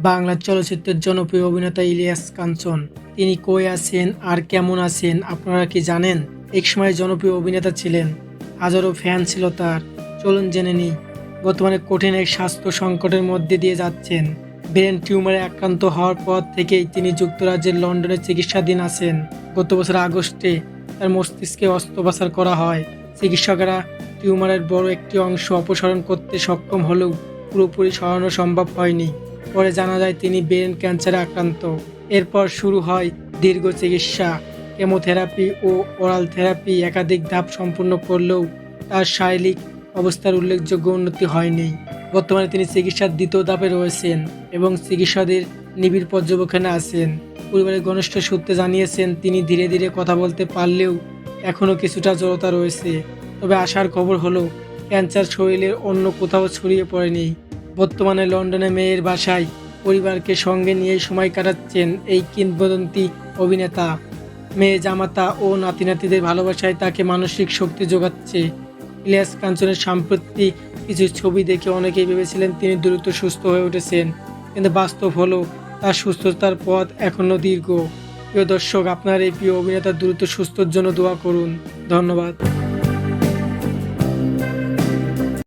বাংলা চলচ্চিত্রের জনপ্রিয় অভিনেতা ইলিয়াস কাঞ্চন। তিনি কই আছেন আর কেমন আছেন আপনারা কি জানেন? একসময় জনপ্রিয় অভিনেতা ছিলেন, হাজারো ফ্যান ছিল তার। চলুন জেনে নিই। বর্তমানে কঠিন এক স্বাস্থ্য সংকটের মধ্যে দিয়ে যাচ্ছেন। ব্রেন টিউমারে আক্রান্ত হওয়ার পর থেকেই তিনি যুক্তরাজ্যের লন্ডনে চিকিৎসাধীন আছেন। গত বছর আগস্টে তার মস্তিষ্কে অস্ত্রোপচার করা হয়। চিকিৎসকেরা টিউমারের বড় একটি অংশ অপসারণ করতে সক্ষম হলেও পুরোপুরি সরানো সম্ভব হয়নি। পরে জানা যায় তিনি ব্রেন ক্যান্সারে আক্রান্ত। এরপর শুরু হয় দীর্ঘ চিকিৎসা, কেমোথেরাপি ও ওরাল থেরাপি একাধিক ধাপ সম্পূর্ণ করলেও তার শারীরিক অবস্থার উল্লেখযোগ্য উন্নতি হয়নি। বর্তমানে তিনি চিকিৎসার দ্বিতীয় ধাপে রয়েছেন এবং চিকিৎসকদের নিবিড় পর্যবেক্ষণে আছেন। পরিবারের ঘনিষ্ঠ সূত্রে জানিয়েছেন তিনি ধীরে ধীরে কথা বলতে পারলেও এখনও কিছুটা জড়তা রয়েছে। তবে আশার খবর হলো ক্যান্সার শরীরের অন্য কোথাও ছড়িয়ে পড়েনি। বর্তমানে লন্ডনে মেয়ের বাসায় পরিবারকে সঙ্গে নিয়ে সময় কাটাচ্ছেন এই কিংবদন্তি অভিনেতা। মেয়ে, জামাতা ও নাতি নাতিদের ভালোবাসায় তাকে মানসিক শক্তি যোগাচ্ছে। ইলিয়াস কাঞ্চনের সাম্প্রতিক কিছু ছবি দেখে অনেকেই ভেবেছিলেন তিনি দ্রুত সুস্থ হয়ে উঠেছেন, কিন্তু বাস্তব হলো তার সুস্থতার পথ এখনও দীর্ঘ। প্রিয় দর্শক, আপনার এই প্রিয় অভিনেতা দ্রুত সুস্থর জন্য দোয়া করুন। ধন্যবাদ।